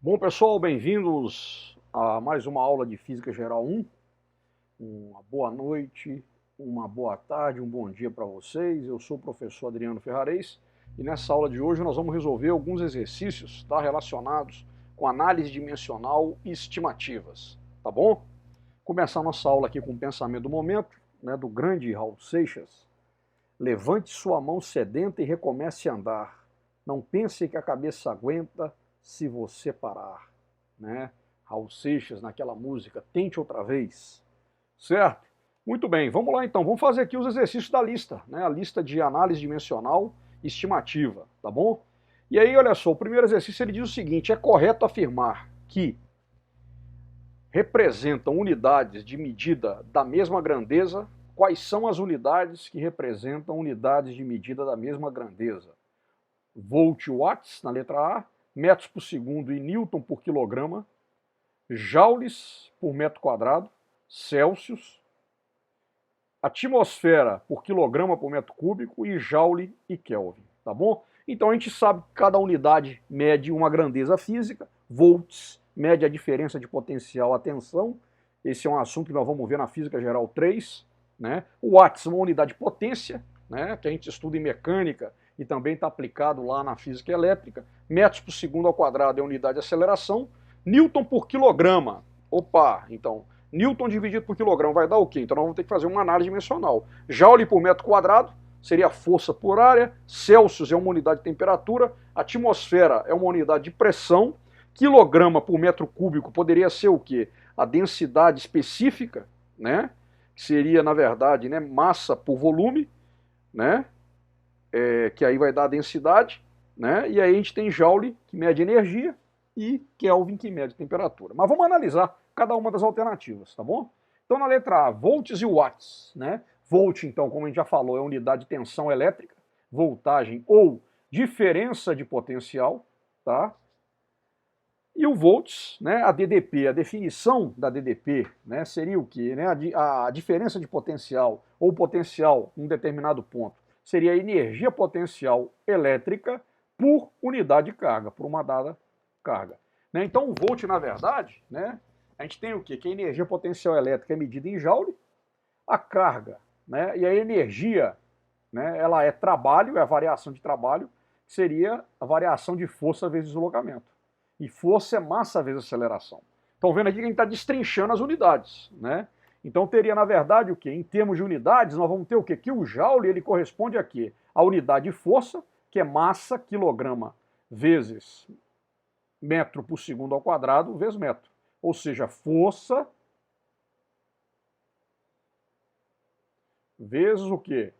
Bom, pessoal, bem-vindos a mais uma aula de Física Geral 1. Uma boa noite, uma boa tarde, um bom dia para vocês. Eu sou o professor Adriano Ferrarez e nessa aula de hoje nós vamos resolver alguns exercícios relacionados com análise dimensional e estimativas, tá bom? Começar nossa aula aqui com o pensamento do momento, do grande Raul Seixas. Levante sua mão sedenta e recomece a andar. Não pense que a cabeça aguenta se você parar, Raul Seixas naquela música, Tente Outra Vez, certo? Muito bem, vamos lá então, vamos fazer aqui os exercícios da lista, a lista de análise dimensional e estimativa, tá bom? E aí, olha só, o primeiro exercício ele diz o seguinte: é correto afirmar que representam unidades de medida da mesma grandeza. Quais são as unidades que representam unidades de medida da mesma grandeza? Volt e watts, na letra A, metros por segundo e newton por quilograma, joules por metro quadrado, Celsius, atmosfera por quilograma por metro cúbico e joule e Kelvin, tá bom? Então a gente sabe que cada unidade mede uma grandeza física, volts mede a diferença de potencial à tensão, esse é um assunto que nós vamos ver na Física Geral 3, O watts é uma unidade de potência, que a gente estuda em mecânica e também está aplicado lá na física elétrica. Metros por segundo ao quadrado é a unidade de aceleração. Newton por quilograma. Opa, então, Newton dividido por quilograma vai dar o quê? Então nós vamos ter que fazer uma análise dimensional. Joule por metro quadrado seria a força por área. Celsius é uma unidade de temperatura. Atmosfera é uma unidade de pressão. Quilograma por metro cúbico poderia ser o quê? A densidade específica, que seria, na verdade, massa por volume, que aí vai dar a densidade, E aí a gente tem Joule, que mede energia, e Kelvin, que mede temperatura. Mas vamos analisar cada uma das alternativas, tá bom? Então na letra A, volts e watts, Volt, então, como a gente já falou, é unidade de tensão elétrica, voltagem ou diferença de potencial, tá? E o volts, a DDP, a definição da DDP, seria o quê? A diferença de potencial ou potencial em um determinado ponto seria a energia potencial elétrica por unidade de carga, por uma dada carga. Então o volt, na verdade, a gente tem o quê? Que a energia potencial elétrica é medida em joule, a carga, e a energia, ela é trabalho, é a variação de trabalho, que seria a variação de força vezes deslocamento. E força é massa vezes aceleração. Estão vendo aqui que a gente está destrinchando as unidades, Então teria, na verdade, o quê? Em termos de unidades, nós vamos ter o quê? Que o joule, ele corresponde a quê? A unidade de força, que é massa, quilograma, vezes metro por segundo ao quadrado, vezes metro. Ou seja, força vezes o quê?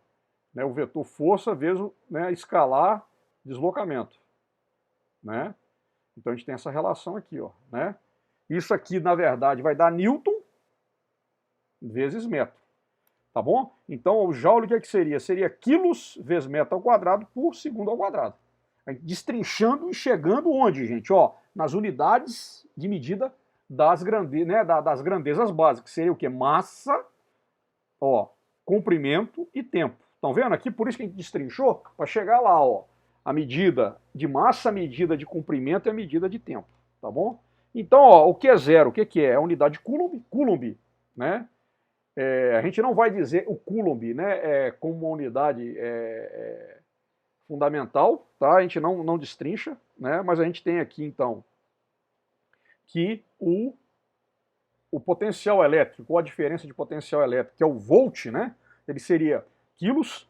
O vetor força vezes escalar deslocamento, Então a gente tem essa relação aqui, ó, Isso aqui, na verdade, vai dar newton vezes metro, tá bom? Então o joule, o que seria? Seria quilos vezes metro ao quadrado por segundo ao quadrado. A gente destrinchando e chegando onde, gente? Ó, nas unidades de medida das grandezas básicas. Seria o quê? Massa, ó, comprimento e tempo. Estão vendo aqui? Por isso que a gente destrinchou, para chegar lá, ó. A medida de massa, a medida de comprimento e a medida de tempo, tá bom? Então, ó, o que é zero? O que é? É a unidade de Coulomb. Coulomb, a gente não vai dizer o Coulomb, como uma unidade fundamental, tá? A gente não destrincha, Mas a gente tem aqui, então, que o potencial elétrico, ou a diferença de potencial elétrico, que é o volt, Ele seria quilos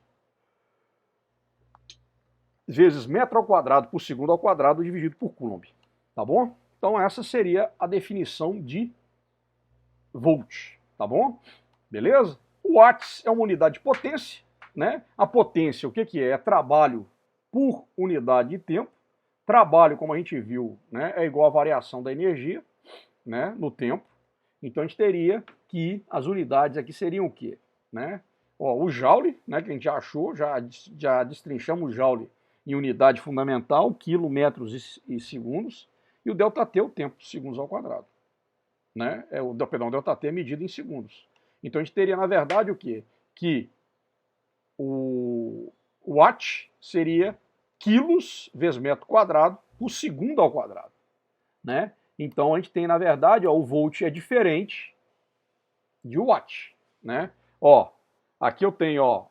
vezes metro ao quadrado por segundo ao quadrado dividido por Coulomb, tá bom? Então essa seria a definição de volt, tá bom? Beleza? O watts é uma unidade de potência, A potência, o que é? É trabalho por unidade de tempo. Trabalho, como a gente viu, é igual à variação da energia, no tempo. Então a gente teria que as unidades aqui seriam o quê? Ó, o joule, que a gente já achou, já destrinchamos o joule em unidade fundamental, quilo, metros e segundos, e o ΔT é o tempo, segundos ao quadrado. O ΔT é medido em segundos. Então a gente teria, na verdade, o quê? Que o watt seria quilos vezes metro quadrado por segundo ao quadrado. né? Então a gente tem, na verdade, ó, o volt é diferente de watt, né? Ó, aqui eu tenho, ó,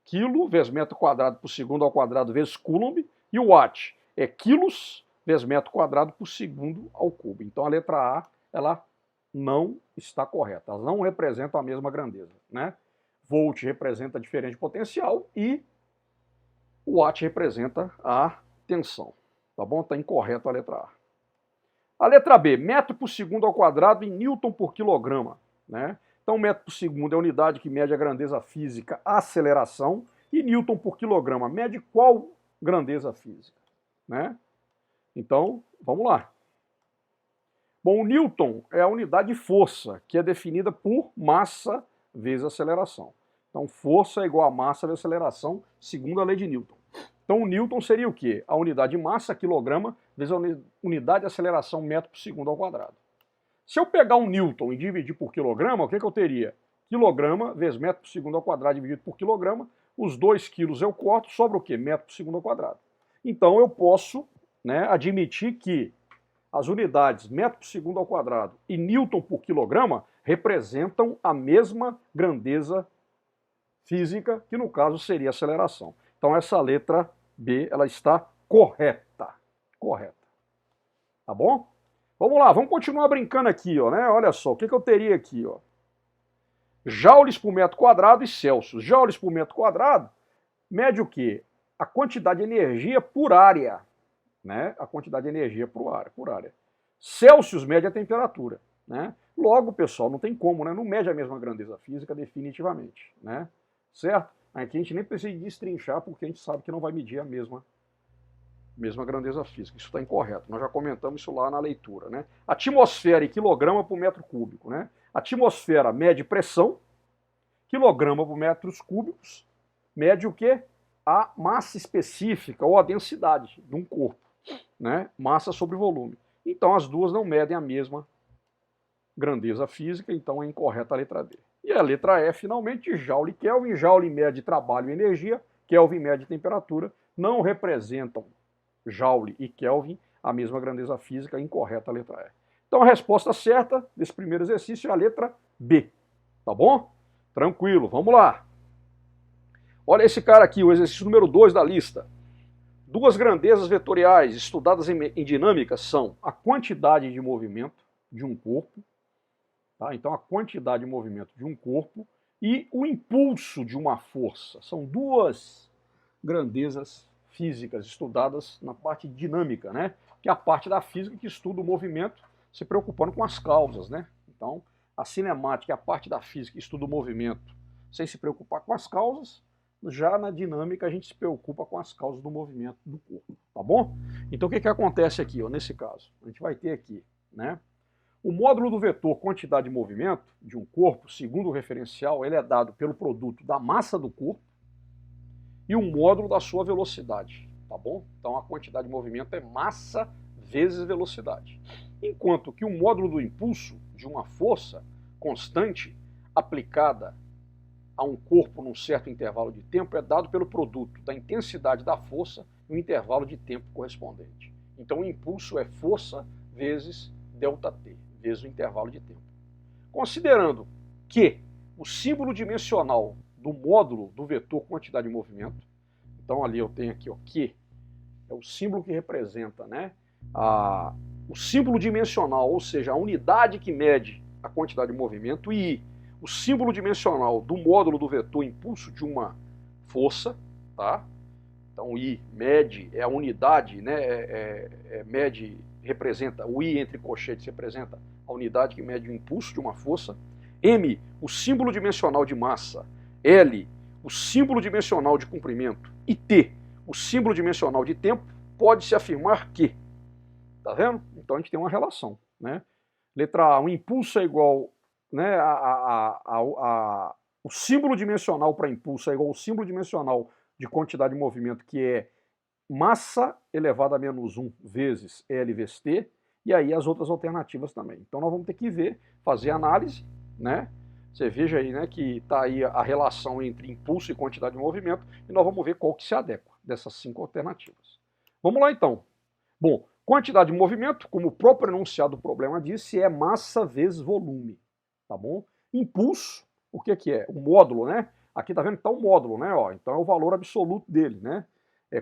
quilo vezes metro quadrado por segundo ao quadrado vezes coulomb, e o watt é quilos vezes metro quadrado por segundo ao cubo. Então a letra A, ela não está correta, elas não representam a mesma grandeza, né? Volt representa diferente potencial e o watt representa a tensão, tá bom? Está incorreto a letra A. A letra B, metro por segundo ao quadrado em newton por quilograma, né? Então, metro por segundo é a unidade que mede a grandeza física, a aceleração, e newton por quilograma mede qual grandeza física, né? Então, vamos lá. Bom, o newton é a unidade de força, que é definida por massa vezes aceleração. Então, força é igual a massa vezes aceleração, segundo a lei de Newton. Então, o newton seria o quê? A unidade de massa, quilograma, vezes a unidade de aceleração, metro por segundo ao quadrado. Se eu pegar um newton e dividir por quilograma, o que eu teria? Quilograma vezes metro por segundo ao quadrado dividido por quilograma. Os 2 quilos eu corto, sobra o quê? Metro por segundo ao quadrado. Então, eu posso, né, admitir que as unidades metro por segundo ao quadrado e newton por quilograma representam a mesma grandeza física, que no caso seria a aceleração. Então essa letra B, ela está correta. Correta. Tá bom? Vamos lá, vamos continuar brincando aqui, ó, né? Olha só, o que eu teria aqui, ó? Joules por metro quadrado e Celsius. Joules por metro quadrado mede o quê? A quantidade de energia por área, né? A quantidade de energia por área. Celsius mede a temperatura, né? Logo, pessoal, não tem como, né? Não mede a mesma grandeza física definitivamente, né? Certo? Aqui a gente nem precisa destrinchar porque a gente sabe que não vai medir a mesma grandeza física. Isso está incorreto. Nós já comentamos isso lá na leitura, né? Atmosfera em quilograma por metro cúbico, né? Atmosfera mede pressão, quilograma por metros cúbicos mede o quê? A massa específica ou a densidade de um corpo, né? Massa sobre volume. Então as duas não medem a mesma grandeza física, então é incorreta a letra D. E a letra E, finalmente, Joule e Kelvin. Joule mede trabalho e energia, Kelvin mede temperatura, não representam Joule e Kelvin a mesma grandeza física, incorreta a letra E. Então a resposta certa desse primeiro exercício é a letra B, tá bom? Tranquilo, vamos lá. Olha esse cara aqui, o exercício número 2 da lista. Duas grandezas vetoriais estudadas em dinâmica são a quantidade de movimento de um corpo, tá? Então a quantidade de movimento de um corpo e o impulso de uma força. São duas grandezas físicas estudadas na parte dinâmica, né? Que é a parte da física que estuda o movimento se preocupando com as causas, né? Então a cinemática é a parte da física que estuda o movimento sem se preocupar com as causas. Já na dinâmica a gente se preocupa com as causas do movimento do corpo, tá bom? Então o que acontece aqui, ó, nesse caso? A gente vai ter aqui, né? O módulo do vetor quantidade de movimento de um corpo, segundo o referencial, ele é dado pelo produto da massa do corpo e o módulo da sua velocidade, tá bom? Então a quantidade de movimento é massa vezes velocidade. Enquanto que o módulo do impulso de uma força constante aplicada a um corpo num certo intervalo de tempo é dado pelo produto da intensidade da força e o intervalo de tempo correspondente. Então o impulso é força vezes ΔT, vezes o intervalo de tempo. Considerando que o símbolo dimensional do módulo do vetor quantidade de movimento, então ali eu tenho aqui, ó, Q, é o símbolo que representa, né, o símbolo dimensional, ou seja, a unidade que mede a quantidade de movimento, e o símbolo dimensional do módulo do vetor impulso de uma força, tá? Então I mede é a unidade, né? Mede representa, o I entre colchetes representa a unidade que mede o impulso de uma força. M, o símbolo dimensional de massa. L, o símbolo dimensional de comprimento. E T, o símbolo dimensional de tempo. Pode-se afirmar que, tá vendo? Então a gente tem uma relação, né? Letra A, o impulso é igual, né, o símbolo dimensional para impulso é igual ao símbolo dimensional de quantidade de movimento, que é massa elevado a menos 1 vezes L vezes T, e aí as outras alternativas também. Então nós vamos ter que ver, fazer análise, né? Você veja aí, né, que está aí a relação entre impulso e quantidade de movimento, e nós vamos ver qual que se adequa dessas 5 alternativas. Vamos lá então. Bom, Quantidade de movimento, como o próprio enunciado do problema disse, é massa vezes volume, tá bom? Impulso, o que é? O módulo, né? Aqui tá vendo que tá o módulo, né? Ó, então é o valor absoluto dele, né?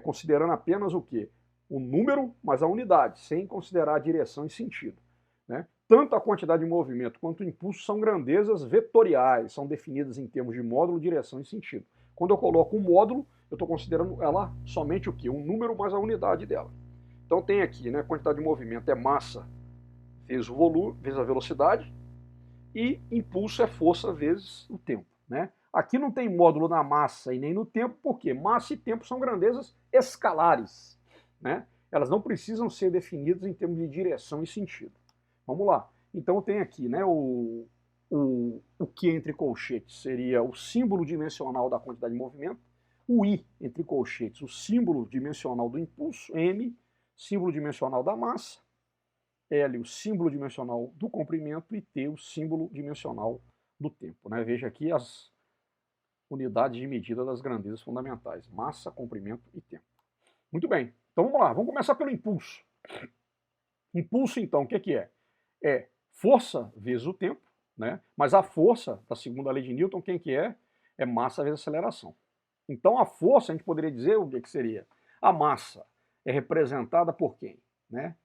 Considerando apenas o quê? O número mais a unidade, sem considerar a direção e sentido, né? Tanto a quantidade de movimento quanto o impulso são grandezas vetoriais, são definidas em termos de módulo, direção e sentido. Quando eu coloco um módulo, eu estou considerando ela somente o quê? Um número mais a unidade dela. Então tem aqui, né, a quantidade de movimento é massa vezes o volume, vezes a velocidade, e impulso é força vezes o tempo, né? Aqui não tem módulo na massa e nem no tempo, porque massa e tempo são grandezas escalares, né? Elas não precisam ser definidas em termos de direção e sentido. Vamos lá. Então tem aqui, né, o Q entre colchetes seria o símbolo dimensional da quantidade de movimento, o I entre colchetes, o símbolo dimensional do impulso, M, símbolo dimensional da massa, L, o símbolo dimensional do comprimento, e T, o símbolo dimensional do tempo, né? Veja aqui as unidades de medida das grandezas fundamentais, massa, comprimento e tempo. Muito bem, então vamos lá, vamos começar pelo impulso. Impulso, então, o que é? É força vezes o tempo, né? Mas a força, da segunda lei de Newton, quem que é? É massa vezes aceleração. Então a força, a gente poderia dizer o que seria? A massa é representada por quem? Né?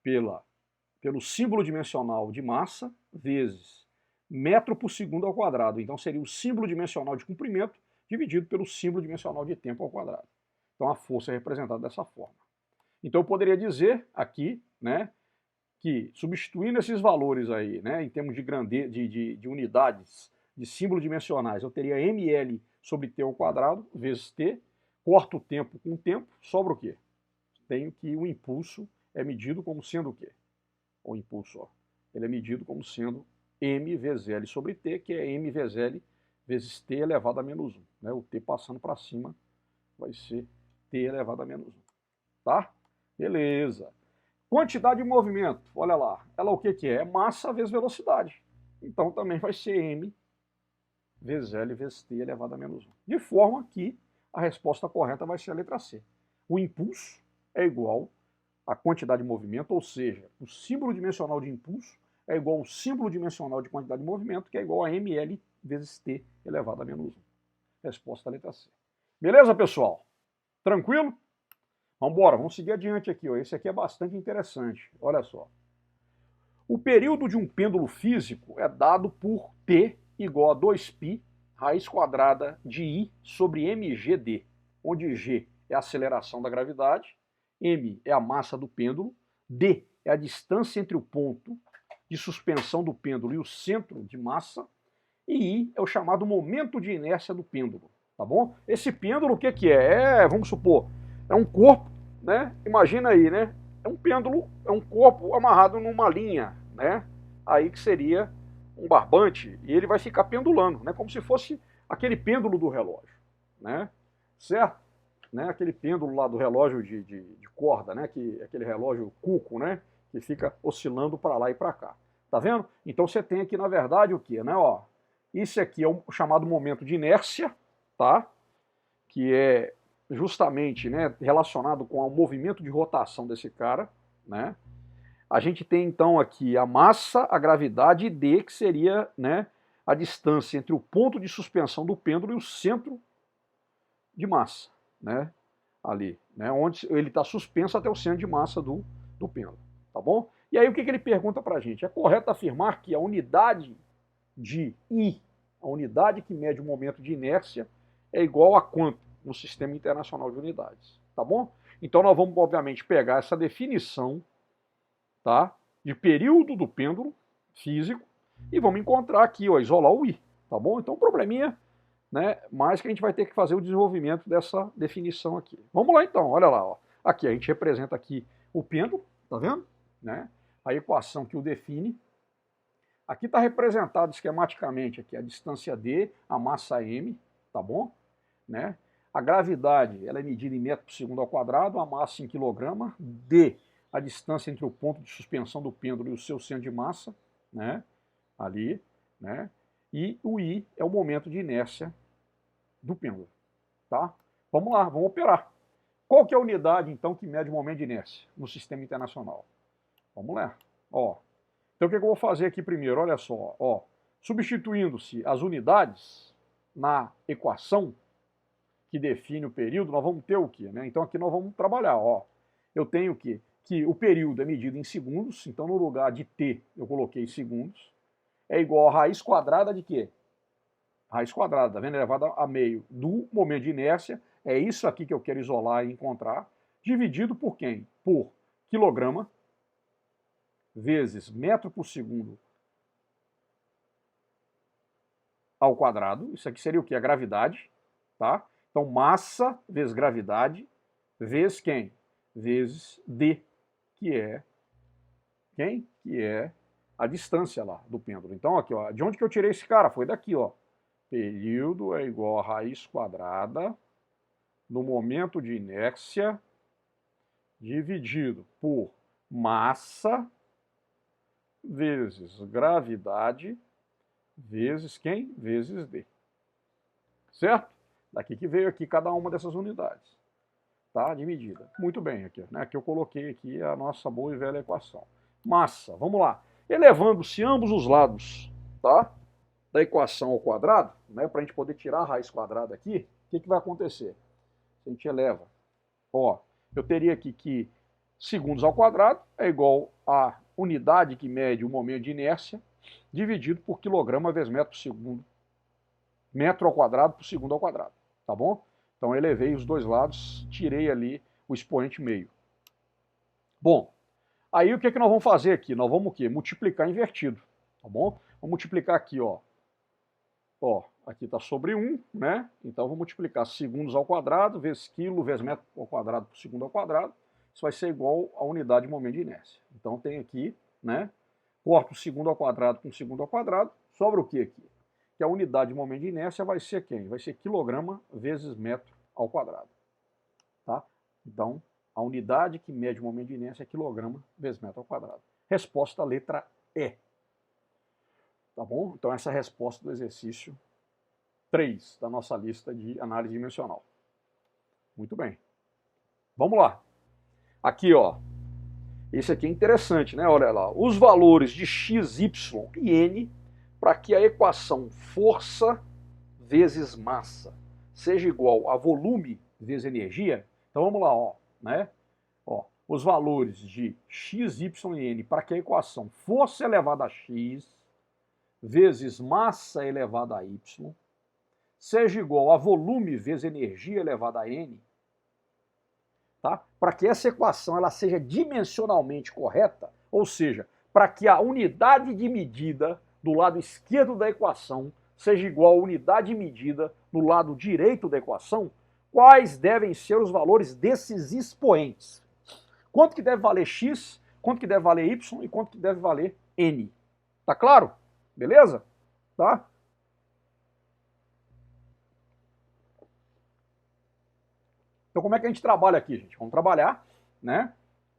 Pelo símbolo dimensional de massa vezes metro por segundo ao quadrado. Então seria o símbolo dimensional de comprimento dividido pelo símbolo dimensional de tempo ao quadrado. Então a força é representada dessa forma. Então eu poderia dizer aqui, né, que substituindo esses valores aí, né, em termos de grandeza, de unidades, de símbolos dimensionais, eu teria ml sobre t ao quadrado vezes t, corto o tempo com o tempo, sobra o quê? Tenho que o impulso é medido como sendo o quê? O impulso, ó, ele é medido como sendo m vezes L sobre t, que é m vezes L vezes t elevado a menos 1. Né? O t passando para cima vai ser t elevado a menos 1. Tá? Beleza. Quantidade de movimento, olha lá, ela o que é? É massa vezes velocidade. Então também vai ser m vezes L vezes t elevado a menos 1. De forma que a resposta correta vai ser a letra C. O impulso é igual à quantidade de movimento, ou seja, o símbolo dimensional de impulso é igual ao símbolo dimensional de quantidade de movimento, que é igual a ml vezes t elevado a menos 1. Resposta letra C. Beleza, pessoal? Tranquilo? Vamos embora, vamos seguir adiante aqui. Ó. Esse aqui é bastante interessante. Olha só. O período de um pêndulo físico é dado por T igual a 2π raiz quadrada de I sobre mgd, onde G é a aceleração da gravidade, m é a massa do pêndulo, d é a distância entre o ponto de suspensão do pêndulo e o centro de massa, e I é o chamado momento de inércia do pêndulo, tá bom? Esse pêndulo o que é? Vamos supor, é um corpo, né? Imagina aí, né? É um pêndulo, é um corpo amarrado numa linha, né? Aí que seria um barbante, e ele vai ficar pendulando, né? Como se fosse aquele pêndulo do relógio, né? Certo? Né? Aquele pêndulo lá do relógio de corda, né? Aquele relógio cuco, né? Que fica oscilando para lá e para cá. Tá vendo? Então você tem aqui, na verdade, o que, né? Ó, isso aqui é o chamado momento de inércia, tá? Que é justamente, né, relacionado com o movimento de rotação desse cara, né? A gente tem então aqui a massa, a gravidade e D, que seria, né, a distância entre o ponto de suspensão do pêndulo e o centro de massa, né? Ali, né, onde ele está suspenso até o centro de massa do pêndulo, tá bom? E aí o que ele pergunta para a gente? É correto afirmar que a unidade de I, a unidade que mede o momento de inércia, é igual a quanto no Sistema Internacional de Unidades, tá bom? Então nós vamos, obviamente, pegar essa definição, tá, de período do pêndulo físico e vamos encontrar aqui, ó, isolar o I, tá bom? Então, probleminha, né, mais que a gente vai ter que fazer o desenvolvimento dessa definição aqui. Vamos lá então, olha lá, ó. Aqui a gente representa aqui o pêndulo, tá vendo? Né? A equação que o define. Aqui está representado esquematicamente aqui a distância D, a massa M, tá bom? Né? A gravidade ela é medida em metro por segundo ao quadrado, a massa em quilograma, D, a distância entre o ponto de suspensão do pêndulo e o seu centro de massa, né? Ali, né? E o I é o momento de inércia do pêndulo, tá? Vamos lá, vamos operar. Qual que é a unidade, então, que mede o momento de inércia no sistema internacional? Vamos lá. Ó. Então, o que eu vou fazer aqui primeiro? Olha só. Ó. Substituindo-se as unidades na equação que define o período, nós vamos ter o quê? Né? Então, aqui nós vamos trabalhar. Ó. Eu tenho o quê? Que o período é medido em segundos, então no lugar de t eu coloquei segundos, é igual a raiz quadrada de quê? Raiz quadrada, tá vendo? Elevada a meio do momento de inércia, é isso aqui que eu quero isolar e encontrar, dividido por quem? Por quilograma vezes metro por segundo ao quadrado, isso aqui seria o quê? A gravidade, tá? Então massa vezes gravidade, vezes quem? Vezes d, que é quem? Que é a distância lá do pêndulo. Então, aqui, ó, de onde que eu tirei esse cara? Foi daqui, ó. Período é igual a raiz quadrada no momento de inércia dividido por massa vezes gravidade vezes quem? Vezes d. Certo? Daqui que veio aqui cada uma dessas unidades. Tá? De medida. Muito bem, aqui, né? Aqui eu coloquei aqui a nossa boa e velha equação. Massa, vamos lá. Elevando-se ambos os lados, tá? Da equação ao quadrado, né? Para a gente poder tirar a raiz quadrada aqui, o que vai acontecer? A gente eleva. Ó, eu teria aqui que segundos ao quadrado é igual a unidade que mede o momento de inércia, dividido por quilograma vezes metro por segundo. Metro ao quadrado por segundo ao quadrado, tá bom? Então eu elevei os dois lados, tirei ali o expoente meio. Bom, aí o que nós vamos fazer aqui? Nós vamos o quê? Multiplicar invertido, tá bom? Vamos multiplicar aqui, ó. Ó, aqui está sobre 1, né? Então eu vou multiplicar segundos ao quadrado vezes quilo vezes metro ao quadrado por segundo ao quadrado. Isso vai ser igual a unidade de momento de inércia. Então tem aqui, né? Corto segundo ao quadrado com segundo ao quadrado. Sobra o que aqui? Que a unidade de momento de inércia vai ser quem? Vai ser quilograma vezes metro ao quadrado. Tá? Então, a unidade que mede o momento de inércia é quilograma vezes metro ao quadrado. Resposta letra E. Tá bom? Então essa é a resposta do exercício 3 da nossa lista de análise dimensional. Muito bem. Vamos lá. Aqui, ó. Esse aqui é interessante, né? Olha lá. Os valores de x, y e n para que a equação força vezes massa seja igual a volume vezes energia. Então vamos lá, ó, né? Ó, os valores de x, y e n para que a equação força elevada a x vezes massa elevada a y seja igual a volume vezes energia elevada a n, tá? Para que essa equação ela seja dimensionalmente correta, ou seja, para que a unidade de medida do lado esquerdo da equação seja igual à unidade de medida no lado direito da equação, quais devem ser os valores desses expoentes? Quanto que deve valer x, quanto que deve valer y e quanto que deve valer n? Tá claro? Beleza? Tá? Então como é que a gente trabalha aqui, gente? Vamos trabalhar, né?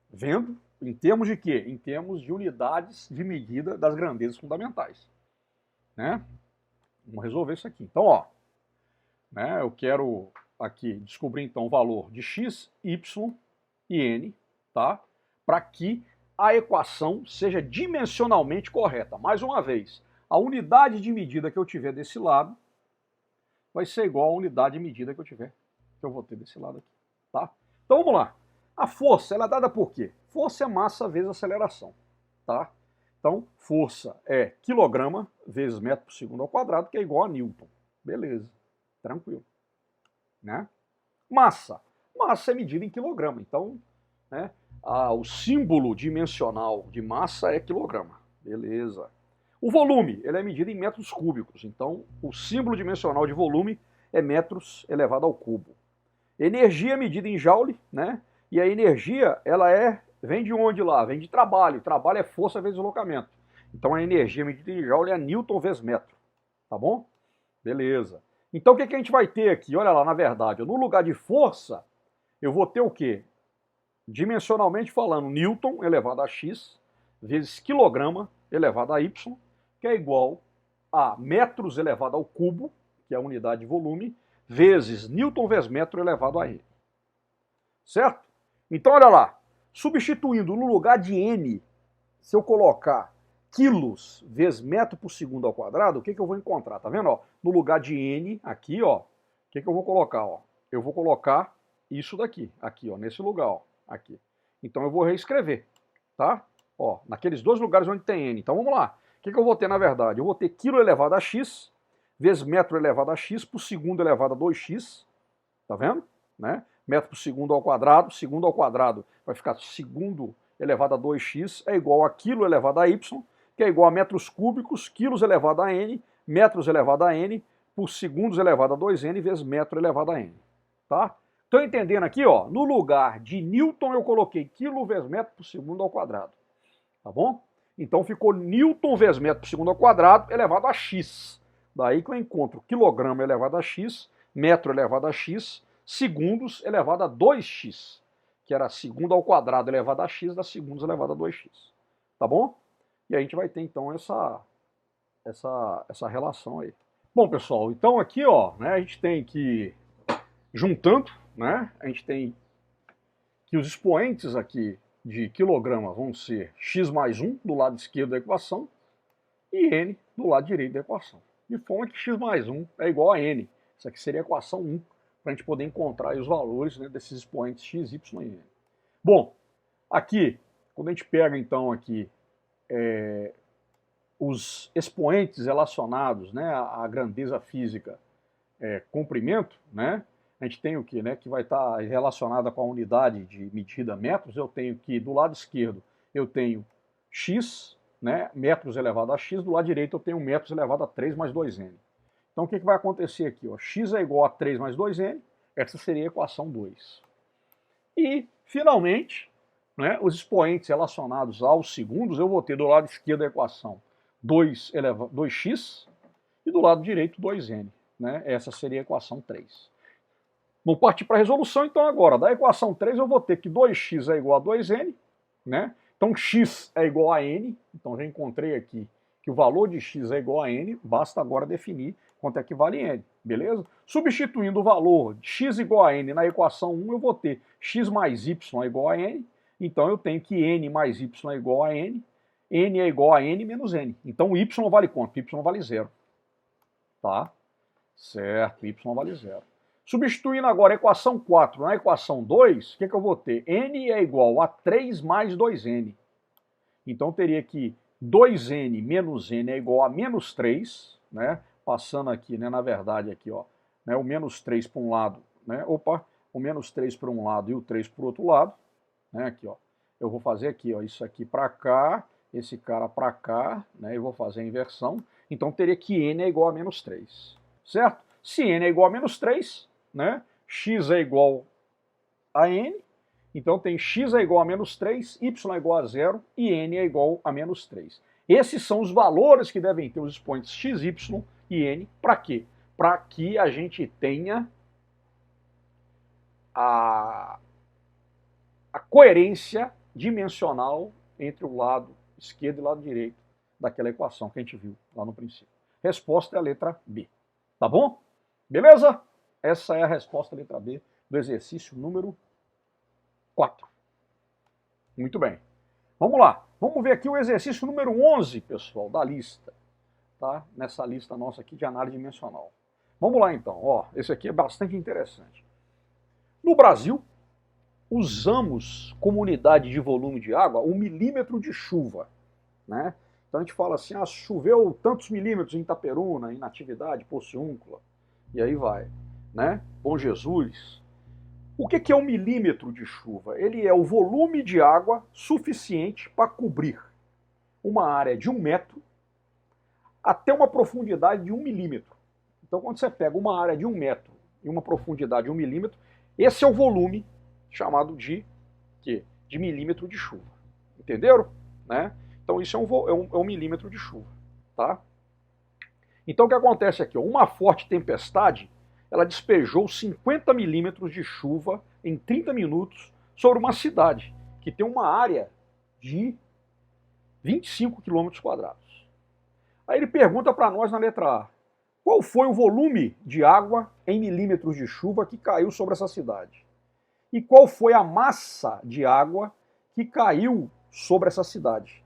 Vendo em termos de quê? Em termos de unidades de medida das grandezas fundamentais, né? Vamos resolver isso aqui. Então, ó, né, eu quero aqui descobrir então o valor de x, y e n, tá? Para que a equação seja dimensionalmente correta. Mais uma vez, a unidade de medida que eu tiver desse lado vai ser igual à unidade de medida que eu vou ter desse lado aqui, tá? Então vamos lá. A força, ela é dada por quê? Força é massa vezes aceleração, tá? Então, força é quilograma vezes metro por segundo ao quadrado, que é igual a Newton. Beleza, tranquilo, né? Massa. Massa é medida em quilograma, então, né, o símbolo dimensional de massa é quilograma. Beleza. O volume, ele é medido em metros cúbicos, então o símbolo dimensional de volume é metros elevado ao cubo. Energia é medida em joule, né? E a energia, vem de onde lá? Vem de trabalho. Trabalho é força vezes deslocamento. Então a energia medida em joule é newton vezes metro. Tá bom? Beleza. Então o que a gente vai ter aqui? Olha lá, na verdade, no lugar de força, eu vou ter o quê? Dimensionalmente falando, newton elevado a x vezes quilograma elevado a y, que é igual a metros elevado ao cubo, que é a unidade de volume, vezes newton vezes metro elevado a e. certo? Então, olha lá, substituindo no lugar de N, se eu colocar quilos vezes metro por segundo ao quadrado, o que eu vou encontrar? Tá vendo? Ó, no lugar de N, aqui, ó, o que eu vou colocar? Ó? Eu vou colocar isso daqui, aqui, ó, nesse lugar, ó, aqui. Então eu vou reescrever, tá? Ó, naqueles dois lugares onde tem N. Então vamos lá. O que eu vou ter, na verdade? Eu vou ter quilo elevado a x, vezes metro elevado a x, por segundo elevado a 2x, tá vendo? Né? Metro por segundo ao quadrado vai ficar segundo elevado a 2x é igual a quilo elevado a y, que é igual a metros cúbicos, quilos elevado a n, metros elevado a n, por segundos elevado a 2n, vezes metro elevado a n. Tá? Estão entendendo aqui, ó? No lugar de Newton eu coloquei quilo vezes metro por segundo ao quadrado. Tá bom? Então ficou Newton vezes metro por segundo ao quadrado elevado a x. Daí que eu encontro quilograma elevado a x, metro elevado a x, segundos elevado a 2x, que era segundo ao quadrado elevado a x, dá segundos elevado a 2x. Tá bom? E a gente vai ter então essa relação aí. Bom, pessoal, então aqui, ó, né, a gente tem que, juntando, né, a gente tem que os expoentes aqui de quilograma vão ser x mais 1 do lado esquerdo da equação e n do lado direito da equação. De forma que x mais 1 é igual a n. Isso aqui seria a equação 1, para a gente poder encontrar os valores, né, desses expoentes x, y e n. Bom, aqui, quando a gente pega então aqui os expoentes relacionados, né, à grandeza física, comprimento, né, a gente tem o que, né, que vai estar relacionada com a unidade de medida metros. Eu tenho que do lado esquerdo eu tenho x, né, metros elevado a x, do lado direito eu tenho metros elevado a 3 mais 2n. Então o que vai acontecer aqui? Ó? X é igual a 3 mais 2n, essa seria a equação 2. E, finalmente, né, os expoentes relacionados aos segundos, eu vou ter do lado esquerdo da equação 2x e do lado direito 2n. Né? Essa seria a equação 3. Vamos partir para a resolução então agora. Da equação 3 eu vou ter que 2x é igual a 2n, né? Então x é igual a n, então já encontrei aqui que o valor de x é igual a n, basta agora definir quanto é que vale n, beleza? Substituindo o valor de x igual a n na equação 1, eu vou ter x mais y é igual a n, então eu tenho que n mais y é igual a n é igual a n menos n. Então o y vale quanto? Y vale 0. Tá? Certo, y vale 0. Substituindo agora a equação 4 na equação 2, o que eu vou ter? N é igual a 3 mais 2n. Então teria que 2n menos n é igual a menos 3, né? Passando aqui, né, na verdade, aqui, ó, né, o menos 3 para um lado, né? Opa, o menos 3 para um lado e o 3 para o outro lado, né? Aqui, ó. Eu vou fazer aqui, ó, isso aqui para cá, esse cara para cá, né? Eu vou fazer a inversão. Então teria que n é igual a menos 3, certo? Se n é igual a menos 3, né? X é igual a n, então tem x é igual a menos 3, y é igual a 0 e n é igual a menos 3. Esses são os valores que devem ter os expoentes x, y e n. Para quê? Para que a gente tenha a coerência dimensional entre o lado esquerdo e o lado direito daquela equação que a gente viu lá no princípio. Resposta é a letra B. Tá bom? Beleza? Essa é a resposta letra B do exercício número 4. Muito bem. Vamos lá. Vamos ver aqui o exercício número 11, pessoal, da lista. Tá? Nessa lista nossa aqui de análise dimensional. Vamos lá então. Ó, esse aqui é bastante interessante. No Brasil, usamos como unidade de volume de água o milímetro de chuva. Né? Então a gente fala assim, choveu tantos milímetros em Itaperuna, em Natividade, Porciúncula, e aí vai. Né? Bom Jesus. O que é um milímetro de chuva? Ele é o volume de água suficiente para cobrir uma área de 1 metro até uma profundidade de 1 milímetro. Então, quando você pega uma área de 1 metro e uma profundidade de 1 milímetro, esse é o volume chamado de quê? De milímetro de chuva. Entenderam? Né? Então, isso é um milímetro de chuva. Tá? Então, o que acontece aqui? Uma forte tempestade ela despejou 50 milímetros de chuva em 30 minutos sobre uma cidade que tem uma área de 25 quilômetros quadrados. Aí ele pergunta para nós na letra A, qual foi o volume de água em milímetros de chuva que caiu sobre essa cidade? E qual foi a massa de água que caiu sobre essa cidade?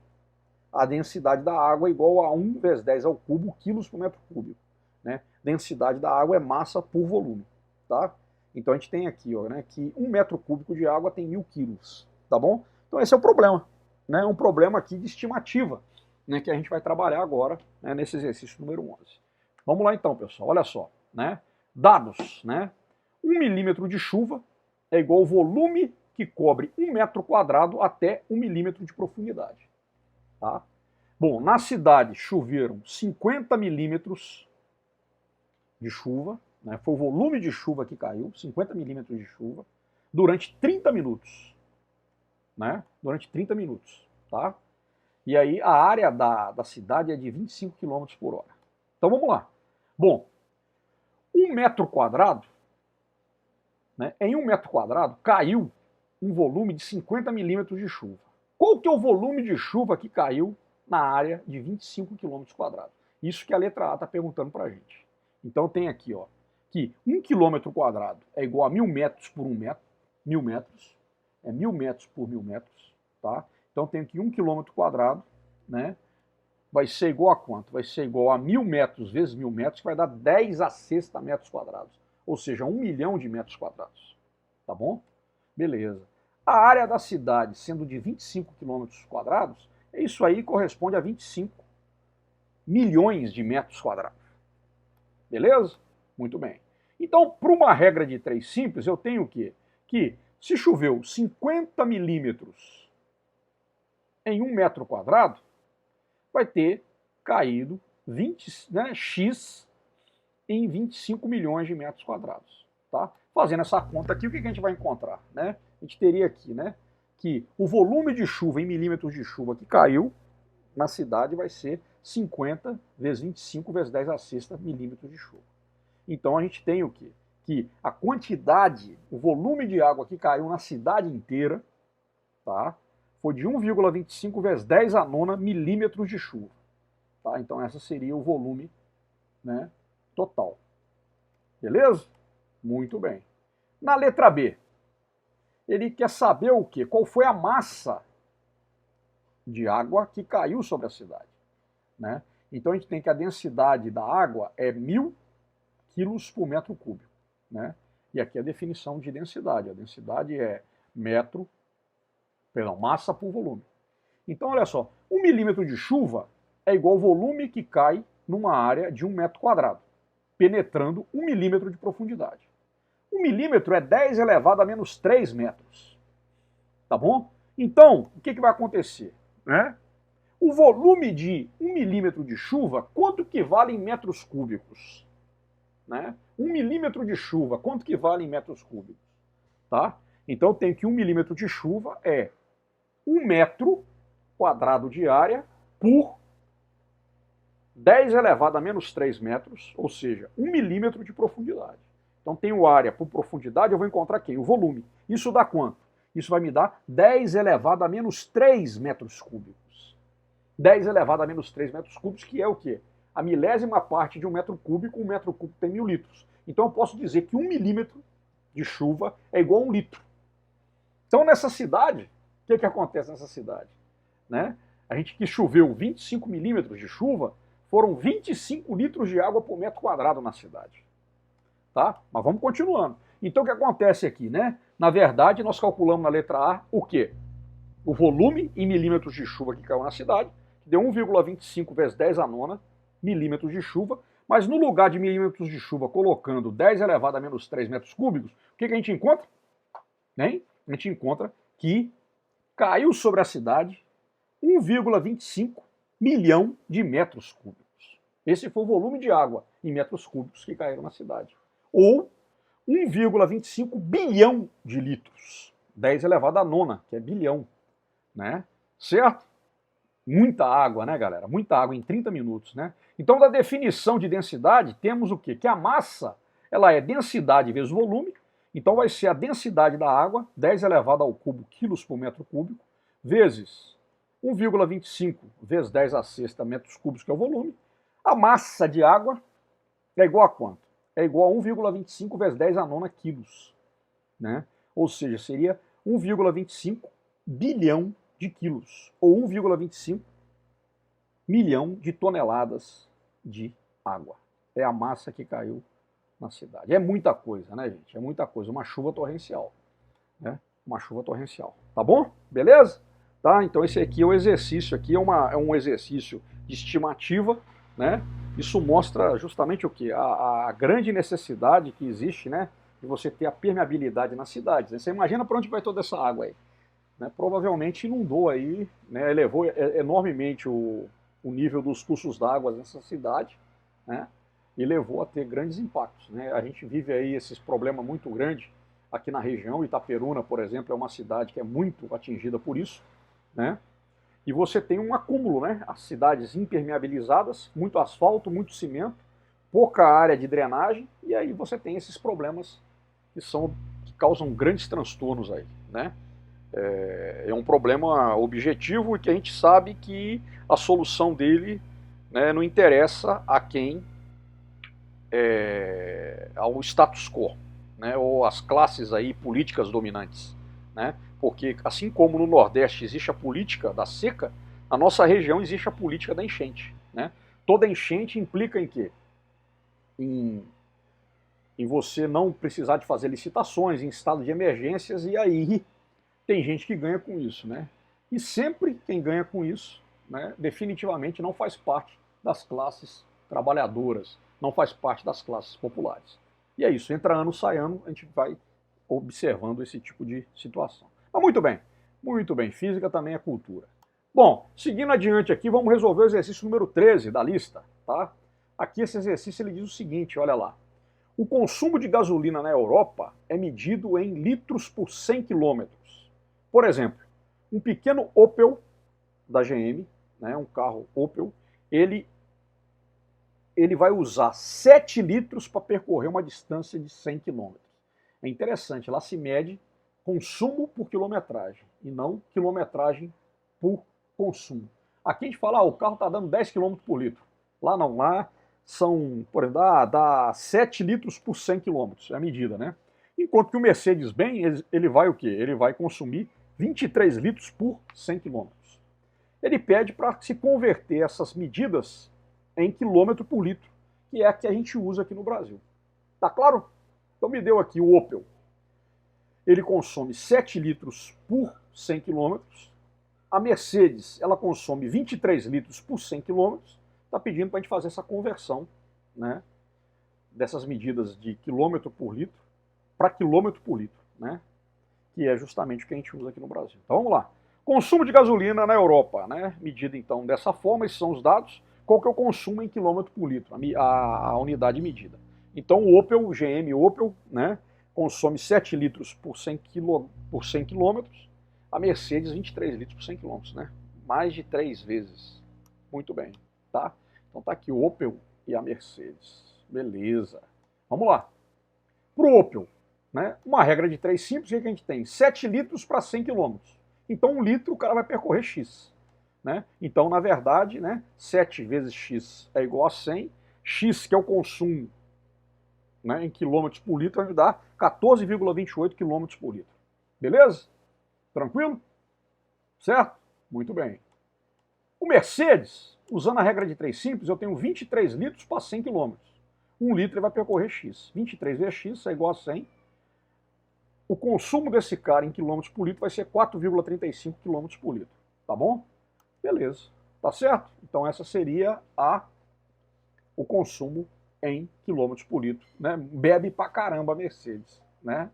A densidade da água é igual a 1 vezes 10 ao cubo quilos por metro cúbico. Né? Densidade da água é massa por volume. Tá? Então a gente tem aqui, ó, né, que 1 metro cúbico de água tem 1000 quilos. Tá bom? Então esse é o problema. Né? É um problema aqui de estimativa, né, que a gente vai trabalhar agora, né, nesse exercício número 11. Vamos lá então, pessoal. Olha só. Né? Dados. Né? 1 milímetro de chuva é igual ao volume que cobre 1 metro quadrado até 1 milímetro de profundidade. Tá? Bom, na cidade choveram 50 milímetros de chuva, né? Foi o volume de chuva que caiu, 50 milímetros de chuva, durante 30 minutos. Né? Durante 30 minutos. Tá? E aí a área da cidade é de 25 km por hora. Então vamos lá. Bom, 1 metro quadrado, né? Em 1 metro quadrado caiu um volume de 50 milímetros de chuva. Qual que é o volume de chuva que caiu na área de 25 km quadrados? Isso que a letra A está perguntando para a gente. Então tem aqui, ó, que 1 km quadrado é igual a 1000 metros por 1 metro, 1000 metros, é 1000 metros por 1000 metros, tá? Então tem aqui 1 km quadrado, né? Vai ser igual a quanto? Vai ser igual a 1000 metros vezes 1000 metros, que vai dar 10 a sexta metros quadrados. Ou seja, 1 milhão de metros quadrados. Tá bom? Beleza. A área da cidade, sendo de 25 km quadrados, isso aí corresponde a 25 milhões de metros quadrados. Beleza? Muito bem. Então, para uma regra de 3 simples, eu tenho o quê? Que se choveu 50 milímetros em 1 metro quadrado, vai ter caído 20, né, X em 25 milhões de metros quadrados. Tá? Fazendo essa conta aqui, o que a gente vai encontrar? Né? A gente teria aqui, né, que o volume de chuva em milímetros de chuva que caiu na cidade vai ser 50 vezes 25 vezes 10 a sexta milímetros de chuva. Então a gente tem o quê? Que a quantidade, o volume de água que caiu na cidade inteira, tá, foi de 1,25 vezes 10 a nona milímetros de chuva. Tá? Então esse seria o volume, né, total. Beleza? Muito bem. Na letra B, ele quer saber o quê? Qual foi a massa de água que caiu sobre a cidade. Né? Então a gente tem que a densidade da água é 1000 quilos por metro cúbico. Né? E aqui a definição de densidade. A densidade é massa por volume. Então olha só, 1 milímetro de chuva é igual ao volume que cai numa área de 1 metro quadrado, penetrando 1 milímetro de profundidade. 1 milímetro é 10 elevado a menos 3 metros. Tá bom? Então, o que vai acontecer? Né? O volume de 1 milímetro de chuva, quanto que vale em metros cúbicos? Né? 1 milímetro de chuva, quanto que vale em metros cúbicos? Tá? Então eu tenho que 1 milímetro de chuva é 1 metro quadrado de área por 10 elevado a menos 3 metros, ou seja, 1 milímetro de profundidade. Então tenho área por profundidade, eu vou encontrar quem? O volume. Isso dá quanto? Isso vai me dar 10 elevado a menos 3 metros cúbicos. 10 elevado a menos 3 metros cúbicos, que é o quê? A milésima parte de 1 metro cúbico, 1 metro cúbico tem 1000 litros. Então eu posso dizer que 1 milímetro de chuva é igual a 1 litro. Então nessa cidade, o que acontece nessa cidade? Né? A gente que choveu 25 milímetros de chuva, foram 25 litros de água por metro quadrado na cidade. Tá? Mas vamos continuando. Então o que acontece aqui, né? Na verdade, nós calculamos na letra A o quê? O volume em milímetros de chuva que caiu na cidade, que deu 1,25 vezes 10 a nona milímetros de chuva, mas no lugar de milímetros de chuva, colocando 10 elevado a menos 3 metros cúbicos, o que a gente encontra? Hein? A gente encontra que caiu sobre a cidade 1,25 milhão de metros cúbicos. Esse foi o volume de água em metros cúbicos que caíram na cidade. Ou 1,25 bilhão de litros. 10 elevado a nona, que é bilhão. Né? Certo? Muita água, né, galera? Muita água em 30 minutos, né? Então, da definição de densidade, temos o quê? Que a massa, ela é densidade vezes volume. Então, vai ser a densidade da água, 10 elevado ao cubo quilos por metro cúbico, vezes 1,25 vezes 10 a sexta metros cúbicos, que é o volume. A massa de água é igual a quanto? É igual a 1,25 vezes 10 a nona quilos. Né? Ou seja, seria 1,25 bilhão de quilos, ou 1,25 milhão de toneladas de água. É a massa que caiu na cidade. É muita coisa, né, gente? É muita coisa. Uma chuva torrencial, né? Uma chuva torrencial. Tá bom? Beleza? Tá? Então esse aqui é o exercício, aqui é um exercício de estimativa, né? Isso mostra justamente o quê? A grande necessidade que existe, né, de você ter a permeabilidade nas cidades. Você imagina para onde vai toda essa água aí? Né? Provavelmente inundou aí, né, elevou enormemente o nível dos cursos d'água nessa cidade, né, e levou a ter grandes impactos. Né? A gente vive aí esses problemas muito grandes aqui na região. Itaperuna, por exemplo, é uma cidade que é muito atingida por isso, né? E você tem um acúmulo, né? As cidades impermeabilizadas, muito asfalto, muito cimento, pouca área de drenagem, e aí você tem esses problemas que causam grandes transtornos aí, né? É um problema objetivo e que a gente sabe que a solução dele, né, não interessa a quem, ao status quo, né, ou às classes aí políticas dominantes, né? Porque assim como no Nordeste existe a política da seca, na nossa região existe a política da enchente, né? Toda enchente implica em quê? Em você não precisar de fazer licitações, em estado de emergências, e aí tem gente que ganha com isso, né? E sempre quem ganha com isso, né, definitivamente não faz parte das classes trabalhadoras, não faz parte das classes populares. E é isso, entra ano, sai ano, a gente vai observando esse tipo de situação. Mas muito bem, física também é cultura. Bom, seguindo adiante aqui, vamos resolver o exercício número 13 da lista, tá? Aqui esse exercício ele diz o seguinte, olha lá. O consumo de gasolina na Europa é medido em litros por 100 quilômetros. Por exemplo, um pequeno Opel da GM, né, um carro Opel, ele vai usar 7 litros para percorrer uma distância de 100 quilômetros. É interessante, lá se mede consumo por quilometragem e não quilometragem por consumo. Aqui a gente fala, o carro está dando 10 km por litro. Lá não, lá são, por exemplo, dá 7 litros por 100 km, é a medida, né? Enquanto que o Mercedes-Benz, ele vai o quê? Ele vai consumir 23 litros por 100 km. Ele pede para se converter essas medidas em quilômetro por litro, que é a que a gente usa aqui no Brasil. Tá claro? Então me deu aqui o Opel. Ele consome 7 litros por 100 km. A Mercedes, ela consome 23 litros por 100 km. Está pedindo para a gente fazer essa conversão, né, dessas medidas de quilômetro por litro para quilômetro por litro, né, que é justamente o que a gente usa aqui no Brasil. Então vamos lá. Consumo de gasolina na Europa, né, medido então dessa forma, esses são os dados. Qual que é o consumo em quilômetro por litro, a unidade medida. Então o Opel, o GM Opel, né, consome 7 litros por 100 quilômetros, a Mercedes 23 litros por 100 quilômetros, né, mais de 3 vezes. Muito bem, tá? Então tá aqui o Opel e a Mercedes. Beleza. Vamos lá. Para o Opel, né, uma regra de 3 simples, o que a gente tem? 7 litros para 100 quilômetros. Então 1 litro o cara vai percorrer X. Né? Então, na verdade, né, 7 vezes X é igual a 100. X, que é o consumo, né, em quilômetros por litro, vai me dar 14,28 quilômetros por litro. Beleza? Tranquilo? Certo? Muito bem. O Mercedes, usando a regra de 3 simples, eu tenho 23 litros para 100 quilômetros. 1 litro ele vai percorrer X. 23 vezes X é igual a 100. O consumo desse cara em quilômetros por litro vai ser 4,35 quilômetros por litro. Tá bom? Beleza, tá certo? Então essa seria o consumo em quilômetros por litro, né? Bebe pra caramba a Mercedes, né?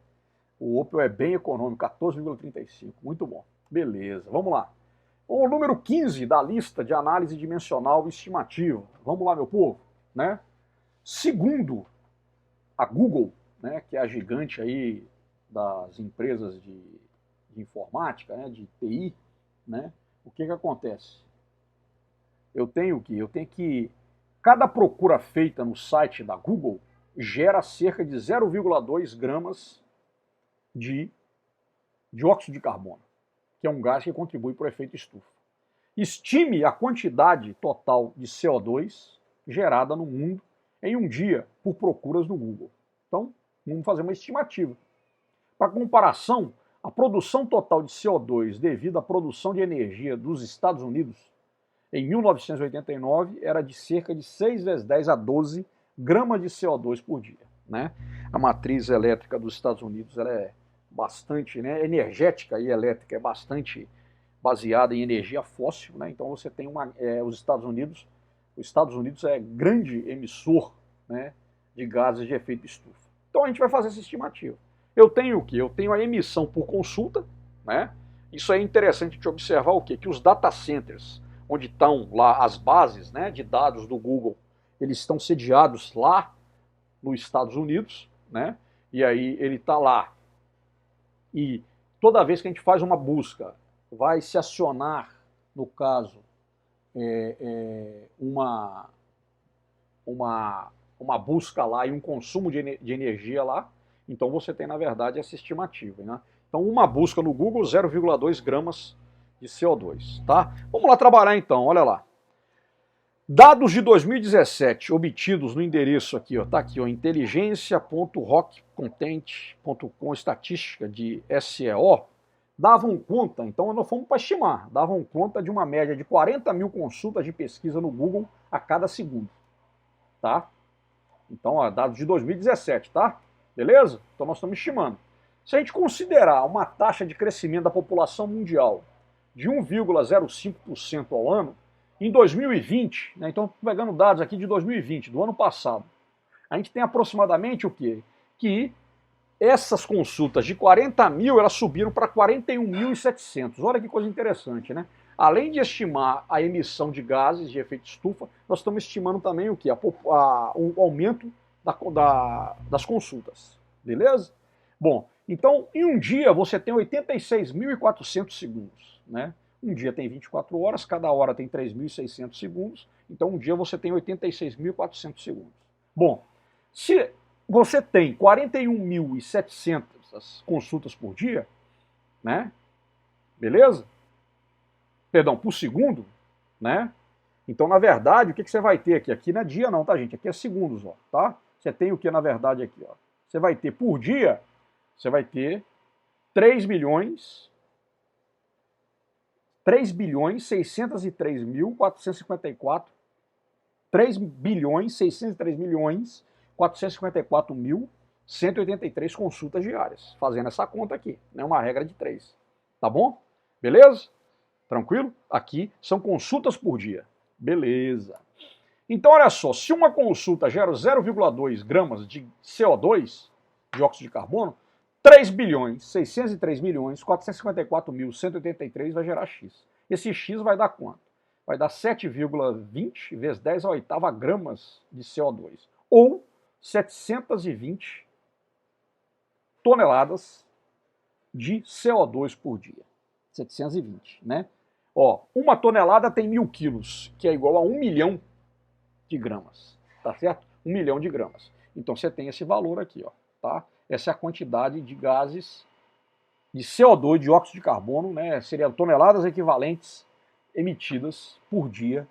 O Opel é bem econômico, 14,35, muito bom. Beleza, vamos lá. O número 15 da lista de análise dimensional estimativa. Vamos lá, meu povo, né? Segundo a Google, né, que é a gigante aí das empresas de informática, né, de TI, né? O que acontece? Eu tenho que cada procura feita no site da Google gera cerca de 0,2 gramas de dióxido de carbono, que é um gás que contribui para o efeito estufa. Estime a quantidade total de CO2 gerada no mundo em um dia por procuras no Google. Então, vamos fazer uma estimativa. Para comparação, a produção total de CO2 devido à produção de energia dos Estados Unidos em 1989 era de cerca de 6 vezes 10 a 12 gramas de CO2 por dia, né? A matriz elétrica dos Estados Unidos ela é bastante, né, energética e elétrica, é bastante baseada em energia fóssil, né? Então você tem os Estados Unidos é grande emissor, né, de gases de efeito estufa. Então a gente vai fazer essa estimativa. Eu tenho o quê? Eu tenho a emissão por consulta, né? Isso é interessante de observar o quê? Que os data centers, onde estão lá as bases, né, de dados do Google, eles estão sediados lá nos Estados Unidos, né? E aí ele está lá. E toda vez que a gente faz uma busca, vai se acionar, no caso, uma busca lá e um consumo de energia lá. Então você tem, na verdade, essa estimativa, né? Então uma busca no Google, 0,2 gramas de CO2, tá? Vamos lá trabalhar então, olha lá. Dados de 2017 obtidos no endereço aqui, ó, tá aqui, ó, inteligência.rockcontent.com, estatística de SEO, davam conta, então nós fomos para estimar, davam conta de uma média de 40 mil consultas de pesquisa no Google a cada segundo, tá? Então, ó, dados de 2017, tá? Beleza? Então nós estamos estimando. Se a gente considerar uma taxa de crescimento da população mundial de 1,05% ao ano, em 2020, né, então pegando dados aqui de 2020, do ano passado, a gente tem aproximadamente o quê? Que essas consultas de 40 mil, elas subiram para 41.700. Olha que coisa interessante, né? Além de estimar a emissão de gases de efeito estufa, nós estamos estimando também o quê? O aumento das consultas. Beleza? Bom, então em um dia você tem 86.400 segundos, né? Um dia tem 24 horas, cada hora tem 3.600 segundos, então um dia você tem 86.400 segundos. Bom, se você tem 41.700 consultas por dia, né? Beleza? Perdão, por segundo, né? Então, na verdade, o que você vai ter aqui? Aqui não é dia não, tá, gente? Aqui é segundos, ó, tá? Você tem o que, na verdade, aqui, ó? Você vai ter por dia, você vai ter 3.603.454 3.603.454.183 consultas diárias. Fazendo essa conta aqui, né? Uma regra de 3. Tá bom? Beleza? Tranquilo? Aqui são consultas por dia. Beleza. Então, olha só, se uma consulta gera 0,2 gramas de CO2, dióxido de carbono, 3.603.454.183 vai gerar X. Esse X vai dar quanto? Vai dar 7,20 vezes 10 a oitava gramas de CO2. Ou 720 toneladas de CO2 por dia. 720, né? Ó, uma tonelada tem 1.000 quilos, que é igual a 1 milhão de gramas, tá certo? 1 milhão de gramas. Então você tem esse valor aqui, ó, tá? Essa é a quantidade de gases de CO2, dióxido de carbono, né? Seriam toneladas equivalentes emitidas por dia,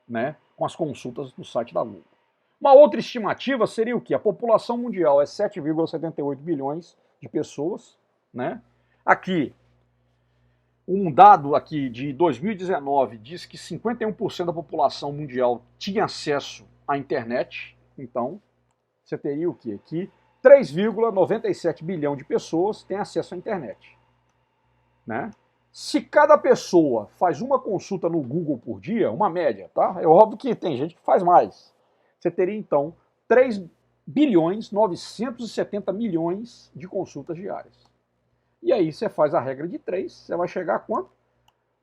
né? Com as consultas no site da Google. Uma outra estimativa seria o quê? A população mundial é 7,78 bilhões de pessoas, né? Aqui, um dado aqui de 2019 diz que 51% da população mundial tinha acesso à internet. Então, você teria o quê? Que 3,97 bilhão de pessoas têm acesso à internet, né? Se cada pessoa faz uma consulta no Google por dia, uma média, tá? É óbvio que tem gente que faz mais. Você teria, então, 3.970.000.000 de consultas diárias. E aí você faz a regra de 3, você vai chegar a quanto?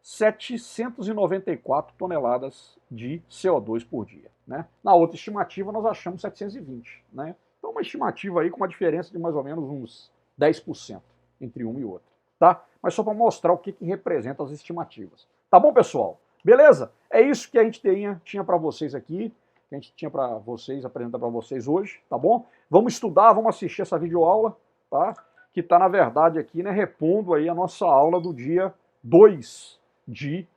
794 toneladas de CO2 por dia, né? Na outra estimativa nós achamos 720, né? Então uma estimativa aí com uma diferença de mais ou menos uns 10% entre uma e outra, tá? Mas só para mostrar o que representa as estimativas. Tá bom, pessoal? Beleza? É isso que a gente tinha para vocês aqui, que a gente tinha para vocês, apresentar para vocês hoje, tá bom? Vamos estudar, vamos assistir essa videoaula, tá? Que está, na verdade, aqui, né, repondo aí a nossa aula do dia 2 de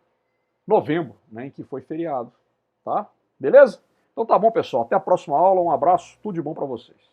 novembro, né, em que foi feriado, tá? Beleza? Então tá bom, pessoal. Até a próxima aula. Um abraço. Tudo de bom para vocês.